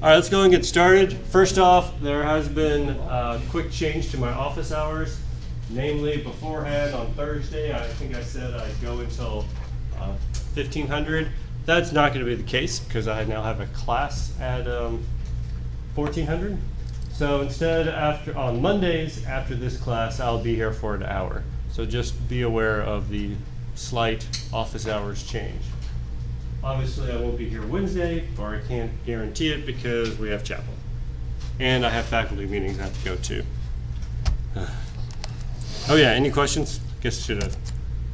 All right, let's go and get started. First off, there has been a quick change to my office hours. Namely, beforehand on Thursday, I think I said I'd go until 1500. That's not going to be the case because I now have a class at 1400. So instead, on Mondays after this class, I'll be here for an hour. So just be aware of the slight office hours change. Obviously, I won't be here Wednesday, or I can't guarantee it because we have chapel. And I have faculty meetings I have to go to. Oh yeah, any questions? Guess I should have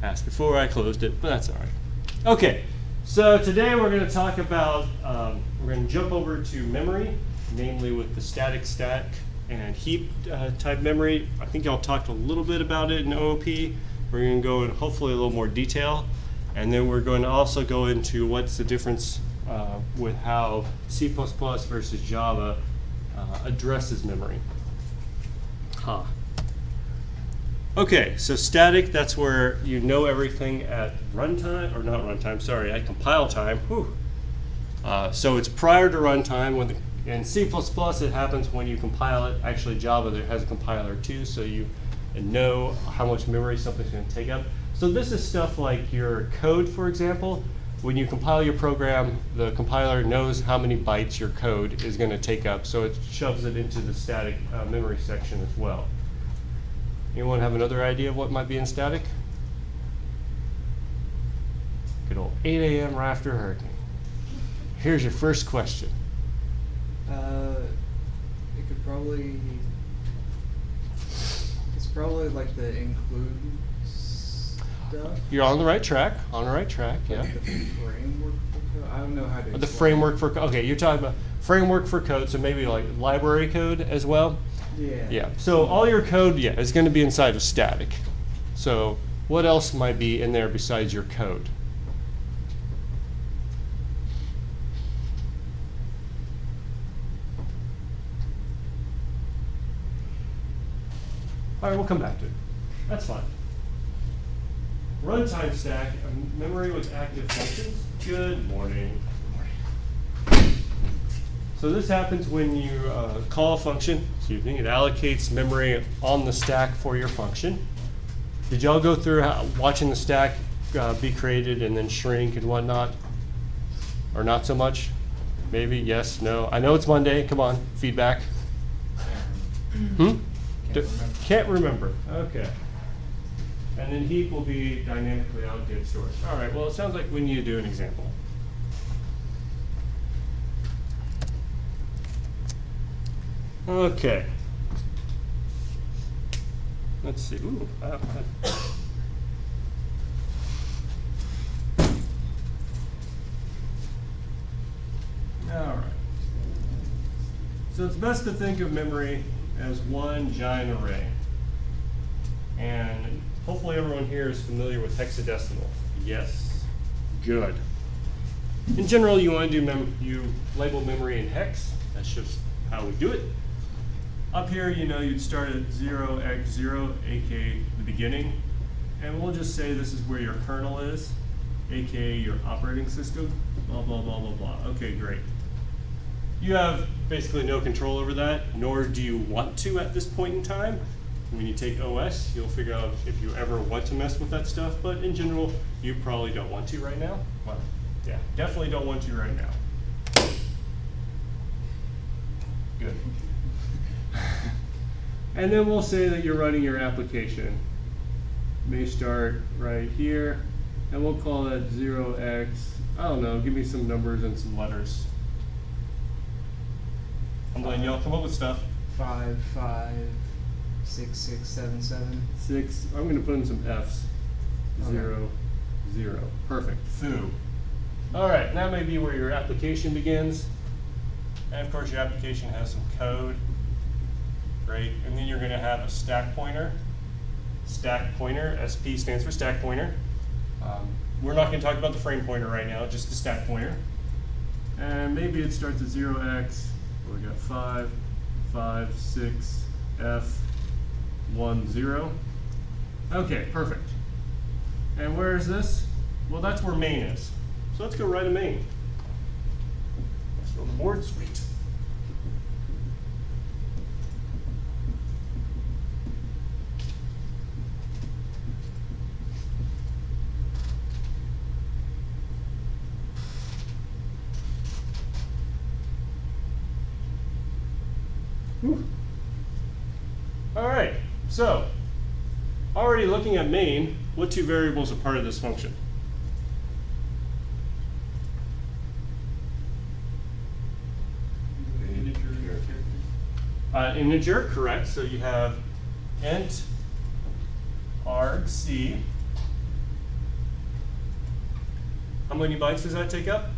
asked before I closed it, but that's all right. Okay, so today we're going to talk about, we're going to jump over to memory, namely with the static and heap type memory. I think y'all talked a little bit about it in OOP. We're going to go in hopefully a little more detail. And then we're going to also go into what's the difference with how C++ versus Java addresses memory. Okay, so static, that's where you know everything at runtime, or not runtime, sorry, at compile time. Whew. So it's prior to runtime. In C++, it happens when you compile it. Actually, Java there has a compiler too, so you know how much memory something's going to take up. So this is stuff like your code, for example. When you compile your program, the compiler knows how many bytes your code is going to take up, so it shoves it into the static memory section as well. Anyone have another idea of what might be in static? Good old 8 a.m. right after a hurricane. Here's your first question. It could probably, it's probably like the include stuff. You're on the right track, yeah. Like the framework for code? I don't know how to The framework for code, okay, you're talking about framework for code, so maybe like library code as well? Yeah. Yeah, so all your code, yeah, is going to be inside of static. So what else might be in there besides your code? All right, we'll come back to it. That's fine. Runtime stack, memory with active functions. Good morning. So this happens when you call a function, it allocates memory on the stack for your function. Did y'all go through watching the stack be created and then shrink and whatnot? Or not so much? Maybe, yes, no. I know it's Monday, come on, feedback. Can't remember, okay. And then heap will be dynamically allocated storage. All right, well, it sounds like we need to do an example. Okay. Let's see. Ooh, all right. So it's best to think of memory as one giant array. And hopefully everyone here is familiar with hexadecimal. Yes? Good. In general, you want to do you label memory in hex. That's just how we do it. Up here, you'd start at 0x0, aka the beginning. And we'll just say this is where your kernel is, aka your operating system, blah, blah, blah, blah, blah. Okay, great. You have basically no control over that, nor do you want to at this point in time. When you take OS, you'll figure out if you ever want to mess with that stuff, but in general, you probably don't want to right now. Well, yeah, definitely don't want to right now. Good. And then we'll say that you're running your application. It may start right here, and we'll call that 0x, I don't know, give me some numbers and some letters. I'm letting y'all come up with stuff. 5, 5, 6, 6, 7, 7. 6, I'm going to put in some Fs. Okay. 0, 0. Perfect. Foo. All right, that may be where your application begins. And of course, your application has some code. Great. And then you're going to have a stack pointer. Stack pointer, SP stands for stack pointer. We're not going to talk about the frame pointer right now, just the stack pointer. And maybe it starts at 0x. We got 5, 5, 6, F, 1, 0. Okay, perfect. And where is this? Well, that's where main is. So let's go write a main. Let's go on the board. Sweet. Whew. All right, so already looking at main, what two variables are part of this function? Integer, correct. So you have int argc. How many bytes does that take up?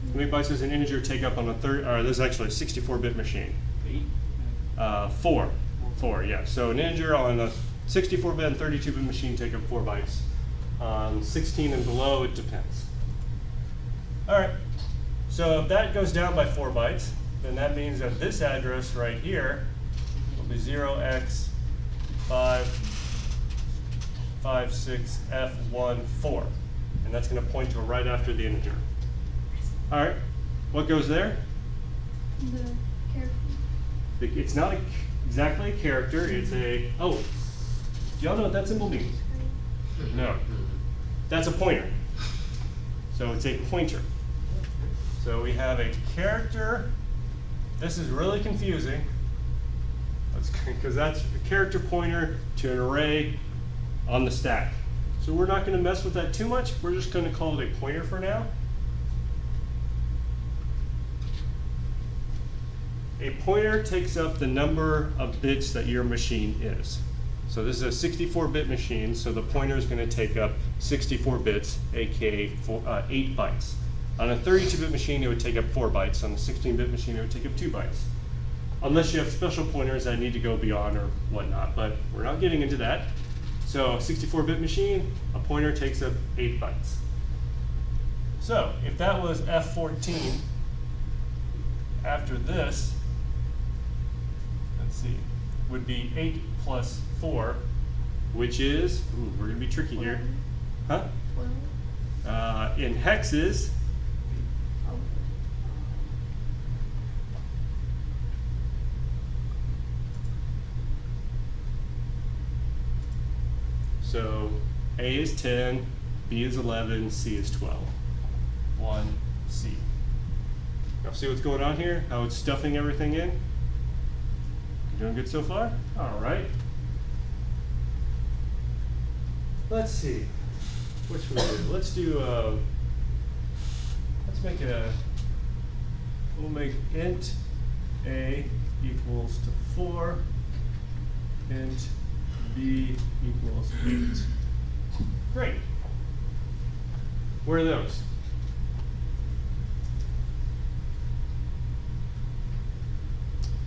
How many bytes does an integer take up on a this is actually a 64-bit machine. 8? 4. 4, yeah. So an integer on a 64-bit and 32-bit machine take up 4 bytes. On 16 and below, it depends. All right. So if that goes down by 4 bytes, then that means that this address right here will be 0x556F14. And that's going to point to right after the integer. All right. What goes there? The character. It's not exactly a character. It's a, oh, do y'all know what that symbol means? No. That's a pointer. So it's a pointer. So we have a character. This is really confusing because that's a character pointer to an array on the stack. So we're not going to mess with that too much. We're just going to call it a pointer for now. A pointer takes up the number of bits that your machine is. So this is a 64-bit machine, so the pointer is going to take up 64 bits, aka 8 bytes. On a 32-bit machine, it would take up 4 bytes. On a 16-bit machine, it would take up 2 bytes. Unless you have special pointers that need to go beyond or whatnot, but we're not getting into that. So a 64-bit machine, a pointer takes up 8 bytes. So if that was F14, after this, let's see, would be 8 plus 4, which is, ooh, we're going to be tricky here. Huh? 12. In hexes, Oh. so A is 10, B is 11, C is 12. 1, C. Now see what's going on here? How it's stuffing everything in? You doing good so far? All right. Let's see. What should we do? Let's do, let's make we'll make int A equals to 4, int B equals 8. Great. Where are those?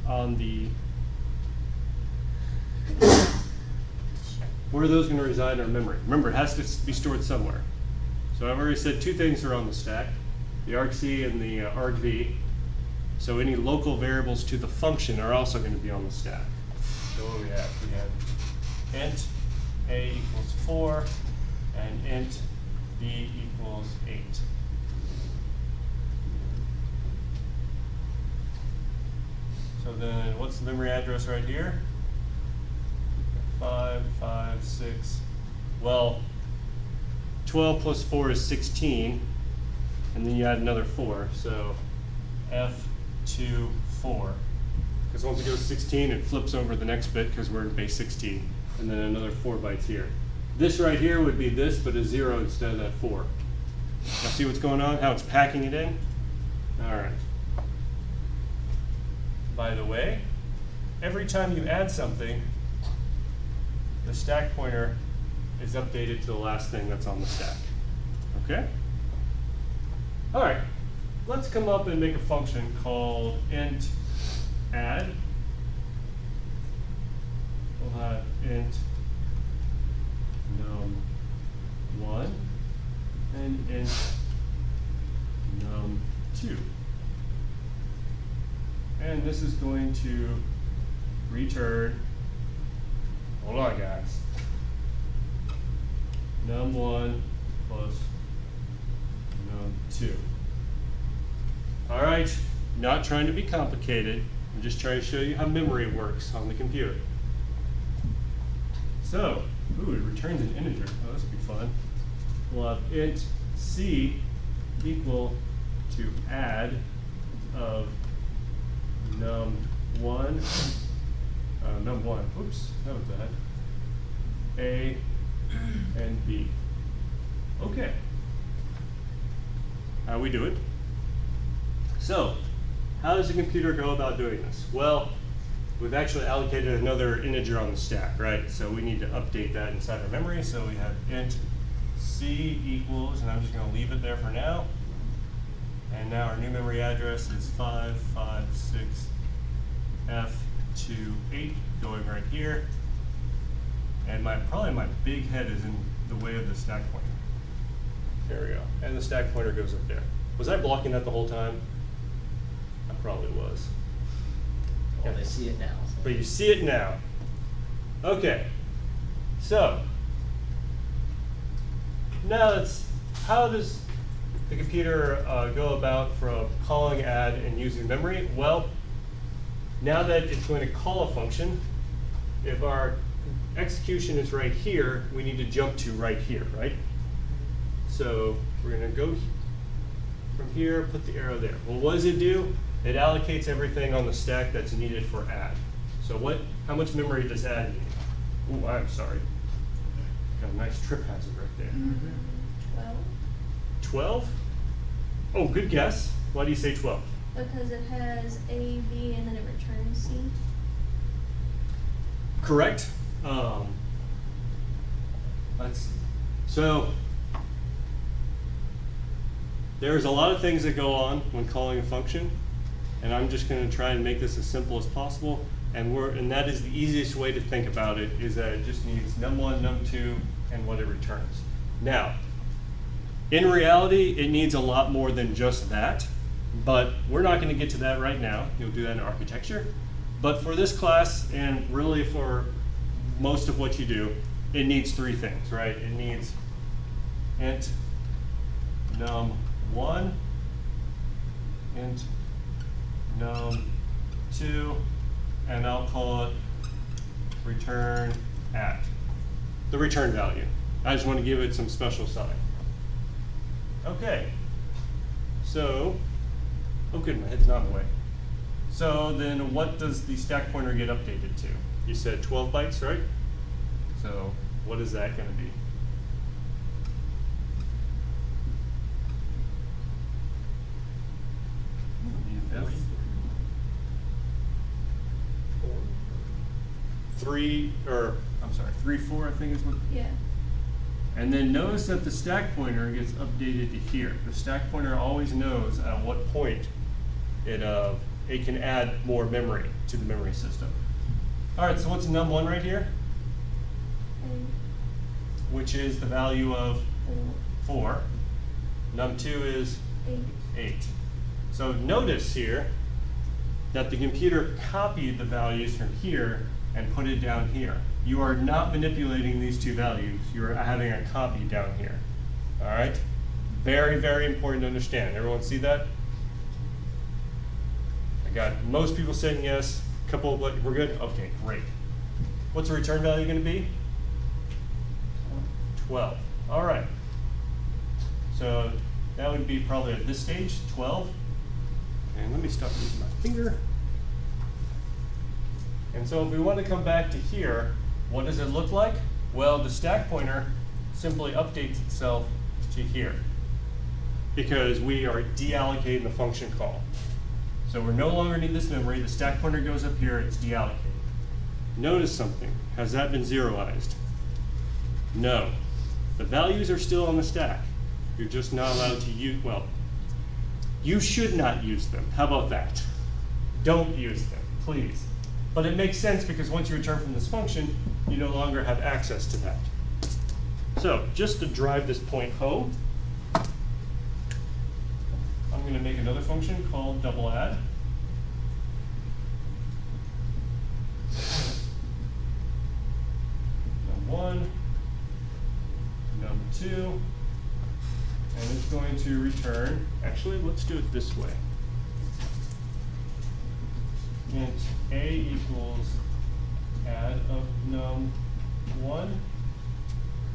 On the, where are those going to reside in our memory? Remember, it has to be stored somewhere. So I've already said 2 things are on the stack, the argc and the argv. So any local variables to the function are also going to be on the stack. So what do we have? We have int A equals 4 and int B equals 8. So then what's the memory address right here? 5, 5, 6. Well, 12 plus 4 is 16, and then you add another 4, so F2, 4. Because once it goes 16, it flips over the next bit because we're in base 16, and then another 4 bytes here. This right here would be this, but a 0 instead of that 4. Now see what's going on, how it's packing it in? All right. By the way, every time you add something, the stack pointer is updated to the last thing that's on the stack. Okay? All right, let's come up and make a function called int add. We'll have int num1 and int num2. And this is going to return, hold on guys, num1 plus num2. All right, not trying to be complicated. I'm just trying to show you how memory works on the computer. So, ooh, it returns an integer. Oh, this will be fun. We'll have int c equal to add of num1, oops, that was that, A and B. Okay. How we do it? So, how does the computer go about doing this? Well, we've actually allocated another integer on the stack, right? So we need to update that inside our memory. So we have int c equals, and I'm just going to leave it there for now. And now our new memory address is 556F28 going right here. And probably my big head is in the way of the stack pointer. There we go. And the stack pointer goes up there. Was I blocking that the whole time? I probably was. Well, they see it now. So. But you see it now. Okay. So now how does the computer go about from calling add and using memory? Well, now that it's going to call a function, if our execution is right here, we need to jump to right here, right? So we're going to go from here, put the arrow there. Well, what does it do? It allocates everything on the stack that's needed for add. So how much memory does add need? Oh, I'm sorry. Got a nice trip hazard right there. 12. 12? Oh, good guess. Why do you say 12? Because it has A, B, and then it returns C. Correct. So there's a lot of things that go on when calling a function, and I'm just going to try and make this as simple as possible. And that is the easiest way to think about it, is that it just needs num1, num2, and what it returns. Now, in reality, it needs a lot more than just that, but we're not going to get to that right now. You'll do that in architecture. But for this class, and really for most of what you do, it needs three things, right? It needs int num1, int num2, and I'll call it return at the return value. I just want to give it some special sign. Okay, so, oh good, my head's not in the way. So then what does the stack pointer get updated to? You said 12 bytes, right? So what is that going to be? Three, or I'm sorry, 3-4 I think is what. Yeah. And then notice that the stack pointer gets updated to here. The stack pointer always knows at what point it can add more memory to the memory system. All right, so what's num1 right here? A, Which is the value of 4, 4. Num2 is 8. 8. So notice here that the computer copied the values from here and put it down here. You are not manipulating these two values. You're having a copy down here. All right? Very, very important to understand. Everyone see that? I got most people saying yes. A couple of, we're good? Okay, great. What's the return value going to be? 12. All right. So that would be probably at this stage, 12. And let me stop using my finger. And so if we want to come back to here, what does it look like? Well, the stack pointer simply updates itself to here because we are deallocating the function call. So we no longer need this memory. The stack pointer goes up here, it's deallocated. Notice something. Has that been zeroized? No. The values are still on the stack. You're just not allowed to use, well, you should not use them. How about that? Don't use them, please. But it makes sense because once you return from this function, you no longer have access to that. So just to drive this point home, I'm going to make another function called double add. Num1, num2, and it's going to return, actually let's do it this way. Int a equals add of num1,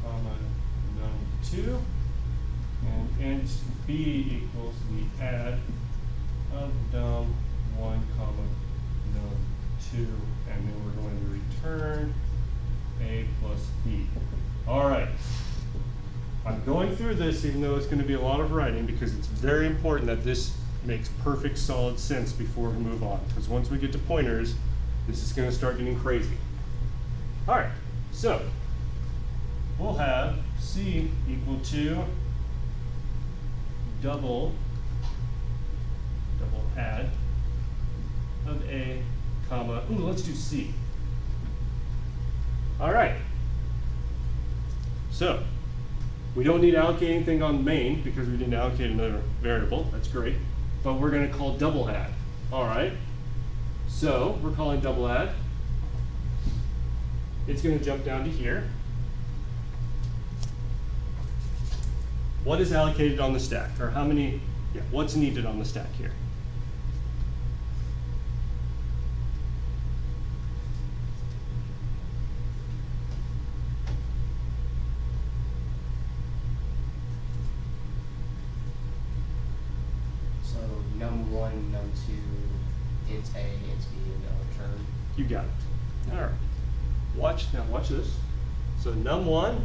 comma num2, and int b equals the add of num1 comma num2, and then we're going to return a plus b. All right. I'm going through this even though it's going to be a lot of writing because it's very important that this makes perfect solid sense before we move on, because once we get to pointers, this is going to start getting crazy. All right, so we'll have c equal to double add of a comma, ooh, let's do c. All right, so we don't need to allocate anything on main because we didn't allocate another variable. That's great. But we're going to call double add. All right. So we're calling double add. It's going to jump down to here. What is allocated on the stack? Or how many, what's needed on the stack here? Num1, num2, int a, int b, and they'll return. You got it. All right. Watch this. So num1,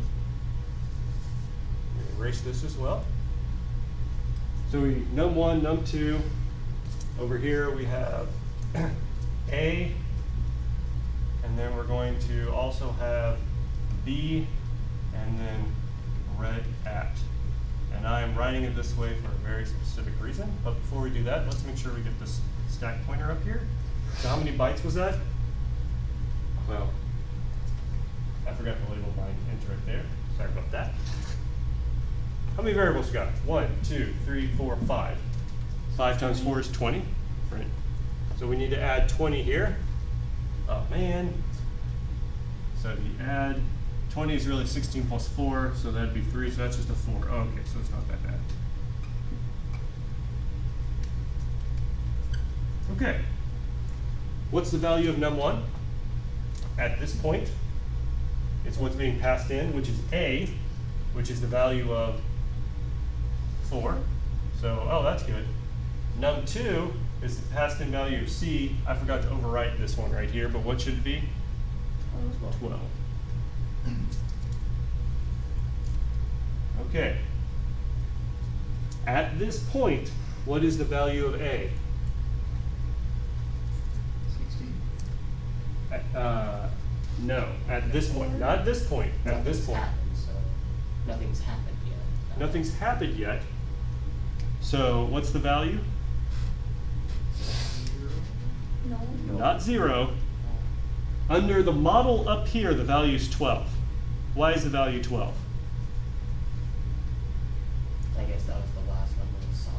erase this as well. So we num1, num2. Over here we have a, and then we're going to also have b, and then red at. And I am writing it this way for a very specific reason. But before we do that, let's make sure we get this stack pointer up here. So how many bytes was that? Well, I forgot to label my int right there. Sorry about that. How many variables we got? 1, 2, 3, 4, 5. 5 times 4 is 20, right? So we need to add 20 here. Oh man. So if you add 20 is really 16 plus 4, so that'd be 3, so that's just a 4. Oh, okay, so it's not that bad. Okay. What's the value of num1? At this point, it's what's being passed in, which is a, which is the value of 4. So, oh, that's good. Num2 is the passed in value of c. I forgot to overwrite this one right here, but what should it be? 12. Okay. At this point, what is the value of a? 16. No, at this point. Not this point. At this point. Happened, so nothing's happened yet. Nothing's happened yet. So what's the value? No. Not 0. Under the model up here, the value is 12. Why is the value 12? I guess that was the last number we saw.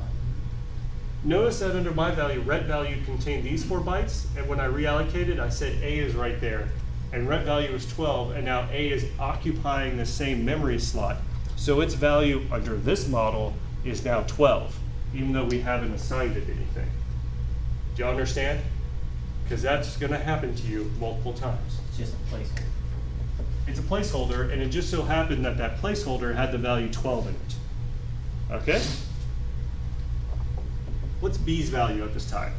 Notice that under my value, ret value contained these 4 bytes, and when I reallocated, I said a is right there, and ret value is 12, and now a is occupying the same memory slot. So its value under this model is now 12, even though we haven't assigned it anything. Do you understand? Because that's going to happen to you multiple times. It's just a placeholder. It's a placeholder, and it just so happened that that placeholder had the value 12 in it. Okay? What's b's value at this time?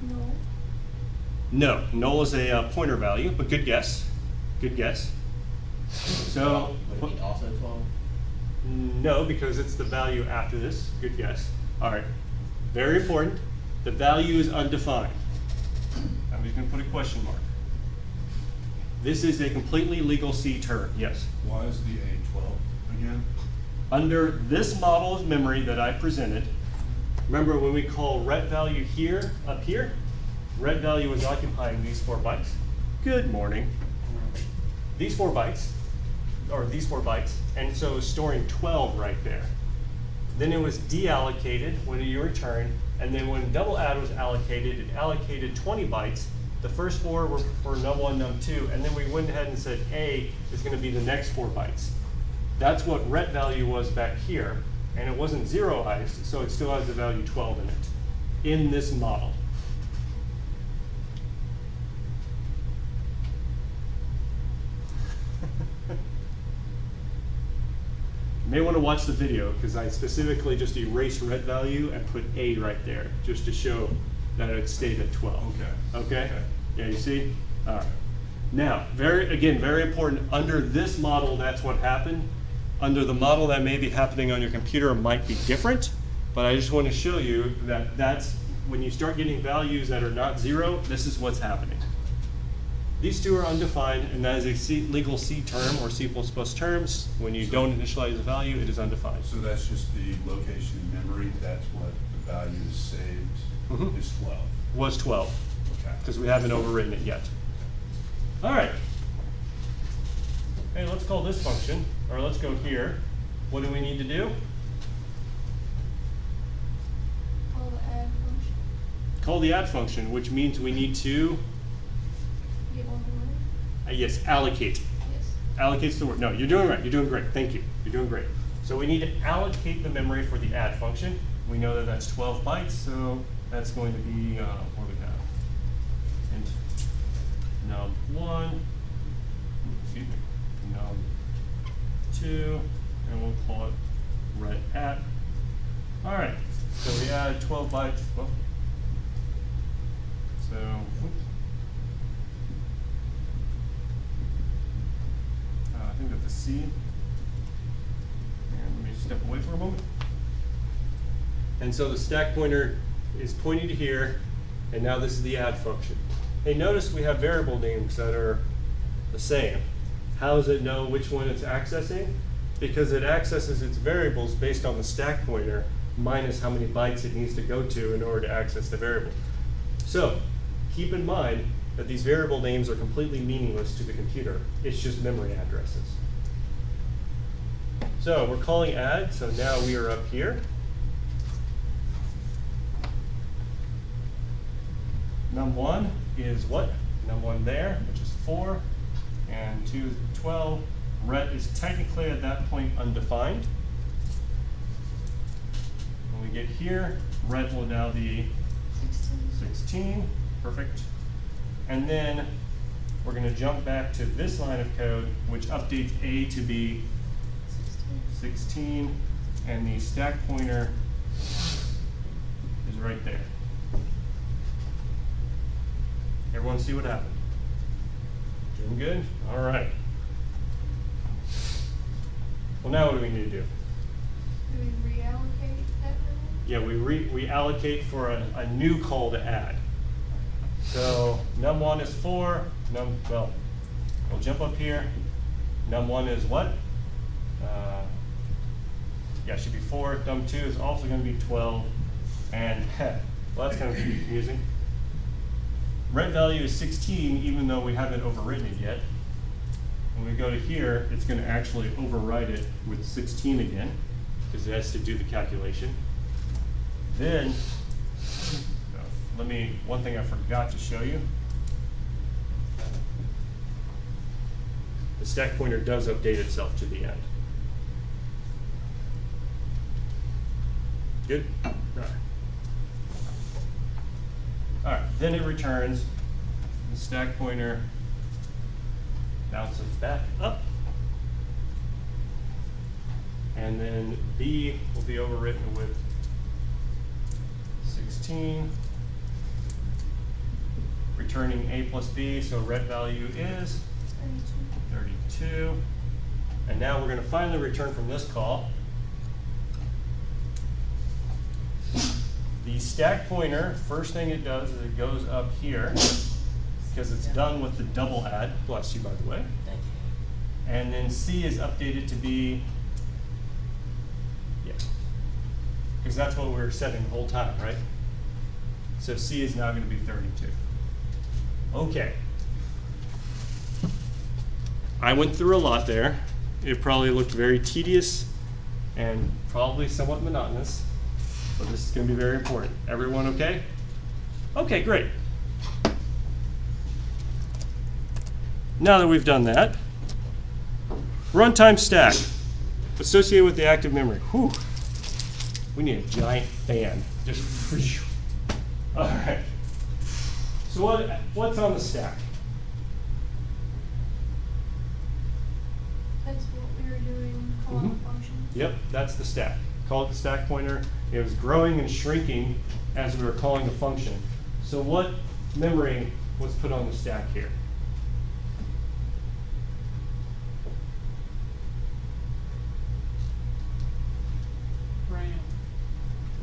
No. No, null is a pointer value, but good guess. Good guess. So, Would it be also 12? no, because it's the value after this. Good guess. All right. Very important. The value is undefined. I'm just going to put a question mark. This is a completely legal C term. Yes? Why is the A 12 again? Under this model of memory that I presented, remember when we call ret value here, up here, ret value is occupying these 4 bytes. Good morning. These 4 bytes, or these 4 bytes, and so it's storing 12 right there. Then it was deallocated when you return, and then when double add was allocated, it allocated 20 bytes. The first 4 were for num1, num2, and then we went ahead and said A is going to be the next 4 bytes. That's what ret value was back here, and it wasn't zeroized, so it still has the value 12 in it, in this model. You may want to watch the video because I specifically just erased ret value and put A right there just to show that it stayed at 12. Okay. Okay? Okay. Yeah, you see? All right. Now, very important, under this model, that's what happened. Under the model that may be happening on your computer might be different, but I just want to show you that that's, when you start getting values that are not 0, this is what's happening. These two are undefined, and that is a legal C term or C++ terms. When you don't initialize a value, it is undefined. So that's just the location in memory, that's what the value is saved, Mhm. is 12. Was 12, Okay. because we haven't overwritten it yet. All right. Hey, let's call this function, or let's go here. What do we need to do? Call the add function. Call the add function, which means we need to, Get one more. yes, allocate. Yes. Allocates the word. No, you're doing right. You're doing great. Thank you. You're doing great. So we need to allocate the memory for the add function. We know that that's 12 bytes, so that's going to be, what do we have? Int num1, excuse me, num2, and we'll call it ret at. All right, so we add 12 bytes. Well, so, whoops. I think that's a C. And let me step away for a moment. And so the stack pointer is pointing to here, and now this is the add function. Hey, notice we have variable names that are the same. How does it know which one it's accessing? Because it accesses its variables based on the stack pointer minus how many bytes it needs to go to in order to access the variable. So keep in mind that these variable names are completely meaningless to the computer. It's just memory addresses. So we're calling add, so now we are up here. Num1 is what? Num1 there, which is 4, and 2 is 12. Ret is technically at that point undefined. When we get here, ret will now be 16, perfect. And then we're going to jump back to this line of code, which updates A to be 16, and the stack pointer is right there. Everyone see what happened? Doing good? All right. Well, now what do we need to do? Do we reallocate that memory? Yeah, we allocate for a new call to add. So num1 is 4. Well, we'll jump up here. Num1 is what? Yeah, it should be 4. Num2 is also going to be 12. And well, that's kind of confusing. Ret value is 16, even though we haven't overwritten it yet. When we go to here, it's going to actually overwrite it with 16 again, because it has to do the calculation. Then, one thing I forgot to show you. The stack pointer does update itself to the end. Good? All right. All right, then it returns, the stack pointer bounces back up, and then B will be overwritten with 16, returning A plus B, so ret value is 32. And now we're going to finally return from this call. The stack pointer, first thing it does is it goes up here, because it's done with the double add. Bless you, by the way. Thank you. And then C is updated to be, yeah, because that's what we were setting the whole time, right? So C is now going to be 32. Okay. I went through a lot there. It probably looked very tedious and probably somewhat monotonous, but this is going to be very important. Everyone okay? Okay, great. Now that we've done that, runtime stack associated with the active memory. Whew. We need a giant fan. Just all right. So what's on the stack? That's what we were doing, calling Mhm. functions. Yep, that's the stack. Call it the stack pointer. It was growing and shrinking as we were calling the function. So what memory was put on the stack here?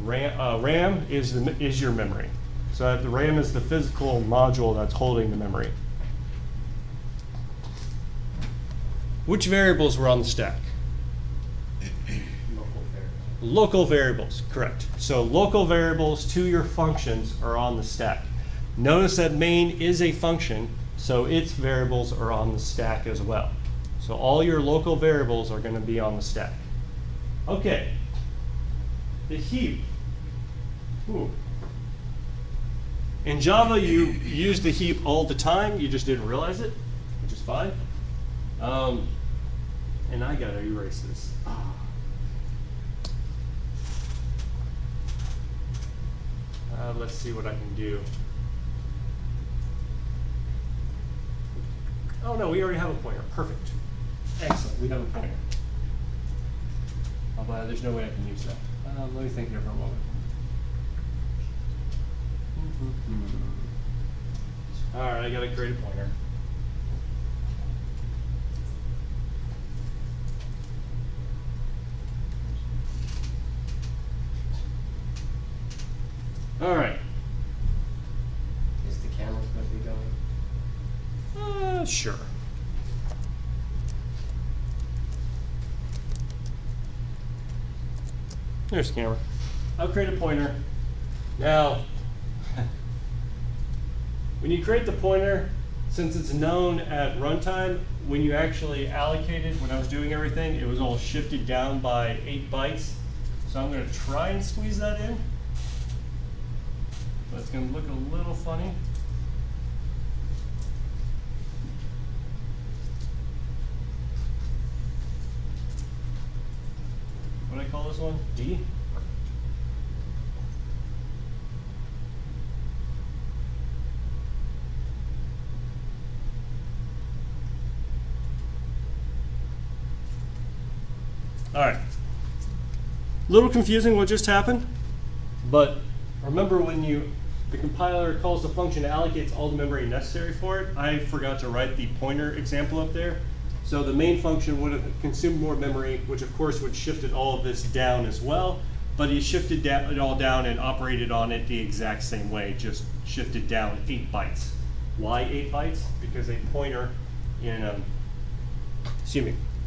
RAM is your memory. So the RAM is the physical module that's holding the memory. Which variables were on the stack? Local variable. Local variables, correct. So local variables to your functions are on the stack. Notice that main is a function, so its variables are on the stack as well. So all your local variables are going to be on the stack. Okay. The heap. Ooh. In Java, you use the heap all the time. You just didn't realize it, which is fine. And I gotta erase this. Let's see what I can do. Oh no, we already have a pointer. Perfect. Excellent, we have a pointer. Oh, but there's no way I can use that. Let me think here for a moment. All right, I gotta create a pointer. All right. Is the camera supposed to be going? Sure. There's the camera. I'll create a pointer. Now, when you create the pointer, since it's known at runtime, when you actually allocated, when I was doing everything, it was all shifted down by 8 bytes. So I'm going to try and squeeze that in. But it's going to look a little funny. What do I call this one? D? All right. A little confusing what just happened, but remember when the compiler calls the function, allocates all the memory necessary for it. I forgot to write the pointer example up there. So the main function would have consumed more memory, which of course would shifted all of this down as well, but he shifted it all down and operated on it the exact same way, just shifted down 8 bytes. Why 8 bytes? Because a pointer in,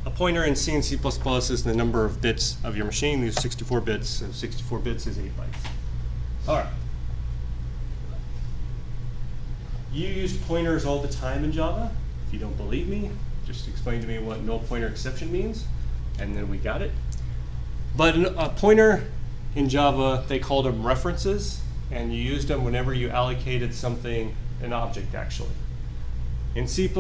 a pointer in C and C++ is the number of bits of your machine. These 64 bits, so 64 bits is 8 bytes. All right. You use pointers all the time in Java. If you don't believe me, just explain to me what null pointer exception means, and then we got it. But a pointer in Java, they called them references, and you used them whenever you allocated something, an object actually. In C++,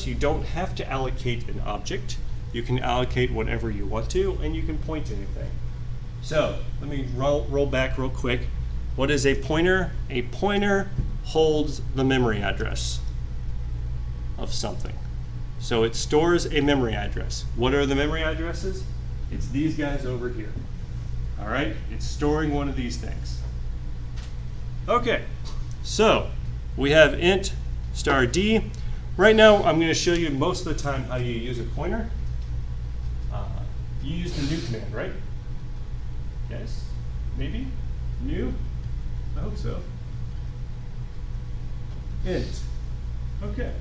you don't have to allocate an object. You can allocate whatever you want to, and you can point to anything. So let me roll back real quick. What is a pointer? A pointer holds the memory address of something. So it stores a memory address. What are the memory addresses? It's these guys over here. All right, it's storing one of these things. Okay, so we have int star d. Right now, I'm going to show you most of the time how you use a pointer. You use the new command, right? Yes? Maybe? New? I hope so. Int. Okay.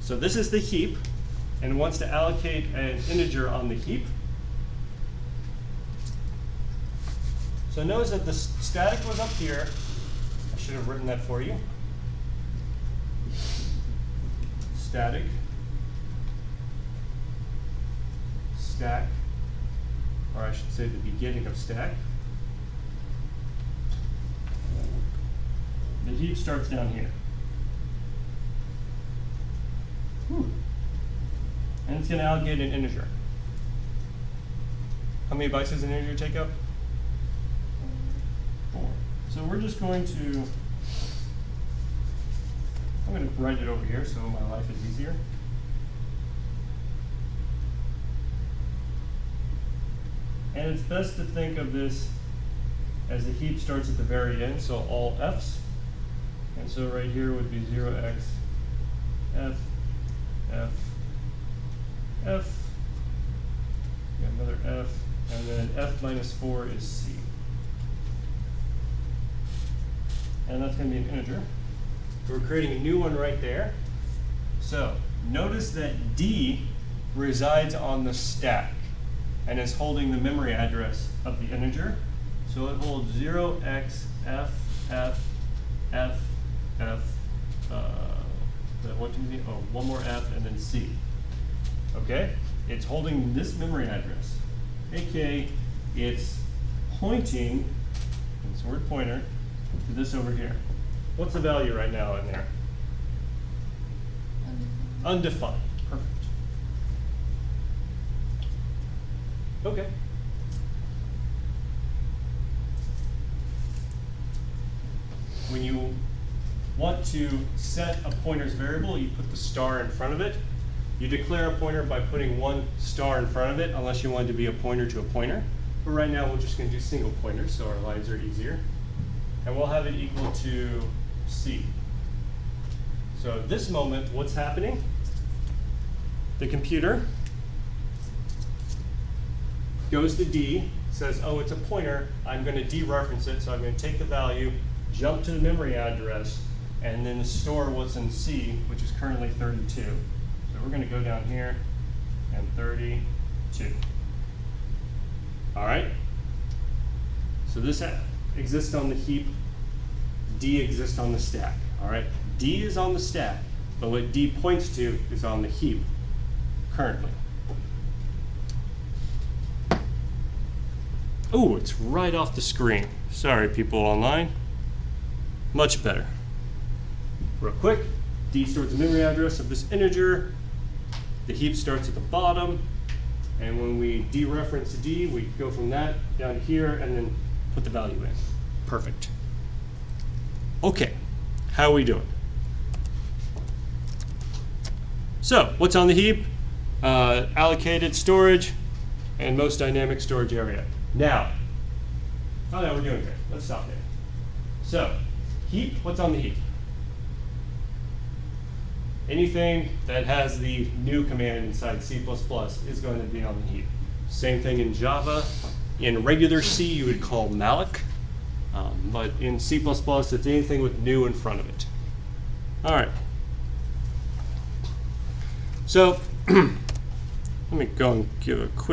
So this is the heap, and it wants to allocate an integer on the heap. So notice that the static was up here. I should have written that for you. Static. Stack, or I should say the beginning of stack. The heap starts down here. And it's going to allocate an integer. How many bytes does an integer take up? 4. So we're just going to, I'm going to write it over here so my life is easier. And it's best to think of this as the heap starts at the very end, so all F's. And so right here would be 0x, F, F, F, another F, and then F minus 4 is C. And that's going to be an integer. We're creating a new one right there. So notice that D resides on the stack and is holding the memory address of the integer. So it holds 0x F, F, F, F, what do you mean? Oh, one more F and then C. Okay? It's holding this memory address. AKA, it's pointing, it's a word pointer, to this over here. What's the value right now in there? Undefined. Perfect. Okay. When you want to set a pointer's variable, you put the star in front of it. You declare a pointer by putting one star in front of it, unless you want it to be a pointer to a pointer. But right now, we're just going to do single pointers, so our lines are easier. And we'll have it equal to C. So at this moment, what's happening? The computer goes to D, says, oh, it's a pointer. I'm going to dereference it, so I'm going to take the value, jump to the memory address, and then store what's in C, which is currently 32. So we're going to go down here and 32. All right? So this exists on the heap. D exists on the stack. All right? D is on the stack, but what D points to is on the heap currently. Oh, it's right off the screen. Sorry, people online. Much better. Real quick, D stores the memory address of this integer. The heap starts at the bottom. And when we dereference D, we go from that down to here and then put the value in. Perfect. Okay, how are we doing? So, what's on the heap? Allocated storage and most dynamic storage area. Now, oh no, we're doing good. Let's stop there. So, heap, what's on the heap? Anything that has the new command inside C++ is going to be on the heap. Same thing in Java. In regular C, you would call malloc. But in C++, it's anything with new in front of it. All right. So let me go and give a quick